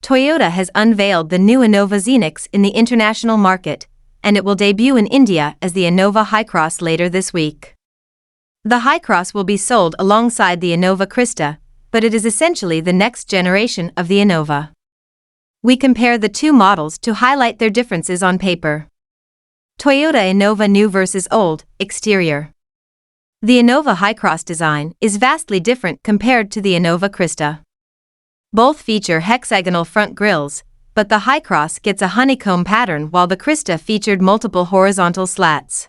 Toyota has unveiled the new Innova Zenix in the international market, and it will debut in India as the Innova Hycross later this week. The Hycross will be sold alongside the Innova Crysta, but it is essentially the next generation of the Innova. We compare the two models to highlight their differences on paper. ToyotaInnova new versus old, exterior. The Innova Hycross design is vastly different compared to the Innova Crysta. Both feature hexagonal front grilles, but the Hycross gets a honeycomb pattern while the Crysta featured multiple horizontal slats.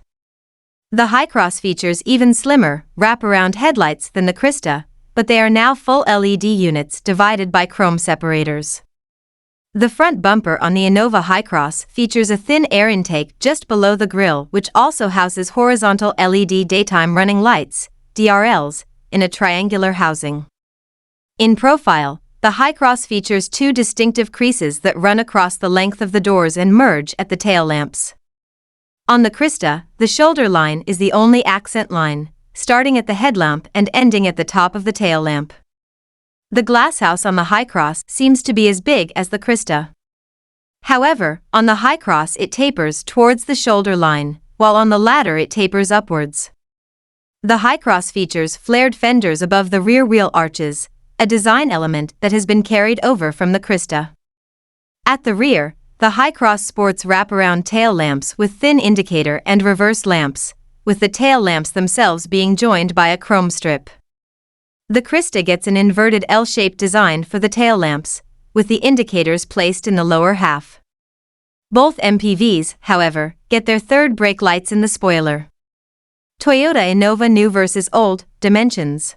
The Hycross features even slimmer, wraparound headlights than the Crysta, but they are now full LED units divided by chrome separators. The front bumper on the Innova Hycross features a thin air intake just below the grille, which also houses horizontal LED daytime running lights, DRLs, in a triangular housing. In profile, the Hycross features two distinctive creases that run across the length of the doors and merge at the tail lamps. On the Crysta, the shoulder line is the only accent line, starting at the headlamp and ending at the top of the tail lamp. The glasshouse on the Hycross seems to be as big as the Crysta. However, on the Hycross it tapers towards the shoulder line, while on the latter it tapers upwards. The Hycross features flared fenders above the rear wheel arches, a design element that has been carried over from the Crysta. At the rear, the Hycross sports wraparound tail lamps with thin indicator and reverse lamps, with the tail lamps themselves being joined by a chrome strip. The Crysta gets an inverted L-shaped design for the tail lamps, with the indicators placed in the lower half. Both MPVs, however, get their third brake lights in the spoiler. ToyotaInnova new versus old, dimensions.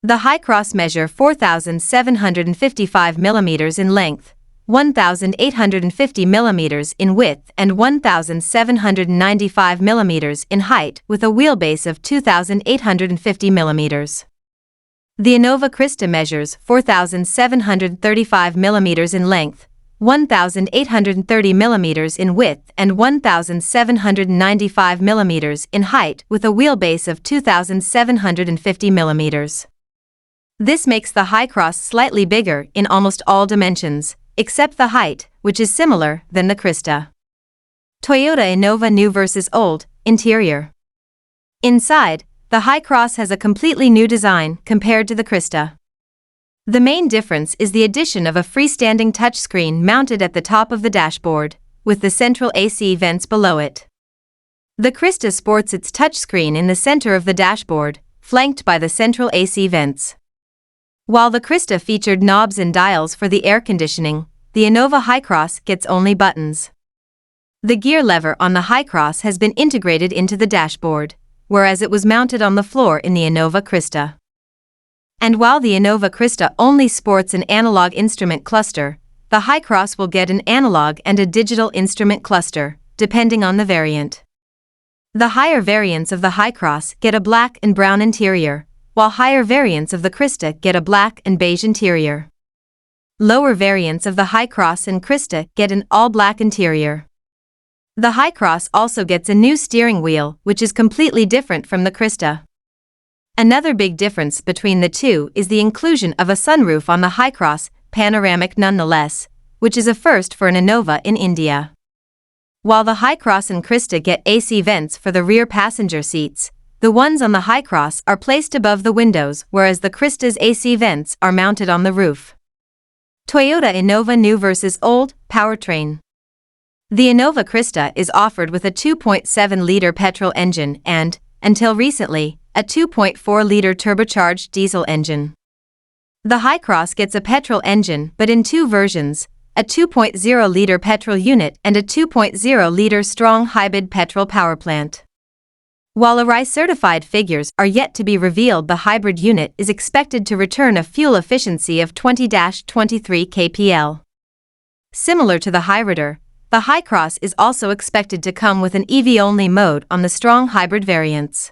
The Hycross measure 4,755 mm in length, 1,850 mm in width and 1,795 mm in height with a wheelbase of 2,850 mm. The Innova Crysta measures 4,735 mm in length, 1,830 mm in width and 1,795 mm in height with a wheelbase of 2,750 mm. This makes the Hycross slightly bigger in almost all dimensions, except the height, which is similar than the Crysta. ToyotaInnova new versus old, interior. Inside, the Hycross has a completely new design compared to the Crysta. The main difference is the addition of a freestanding touchscreen mounted at the top of the dashboard, with the central AC vents below it. The Crysta sports its touchscreen in the center of the dashboard, flanked by the central AC vents. While the Crysta featured knobs and dials for the air conditioning, the Innova Hycross gets only buttons. The gear lever on the Hycross has been integrated into the dashboard, whereas it was mounted on the floor in the Innova Crysta. And while the Innova Crysta only sports an analog instrument cluster, the Hycross will get an analog and a digital instrument cluster, depending on the variant. The higher variants of the Hycross get a black and brown interior, while higher variants of the Crysta get a black and beige interior. Lower variants of the Hycross and Crysta get an all-black interior. The Hycross also gets a new steering wheel, which is completely different from the Crysta. Another big difference between the two is the inclusion of a sunroof on the Hycross, panoramic nonetheless, which is a first for an Innova in India. While the Hycross and Crysta get AC vents for the rear passenger seats, the ones on the Hycross are placed above the windows, whereas the Crysta's AC vents are mounted on the roof. ToyotaInnova new versus old, powertrain. The Innova Crysta is offered with a 2.7-liter petrol engine and, until recently, a 2.4-liter turbocharged diesel engine. The Hycross gets a petrol engine but in two versions, a 2.0-liter petrol unit and a 2.0-liter strong hybrid petrol powerplant. While RI-certified figures are yet to be revealed, the hybrid unit is expected to return a fuel efficiency of 20-23 kpl. Similar to the Hyrider, the Hycross is also expected to come with an EV-only mode on the strong hybrid variants.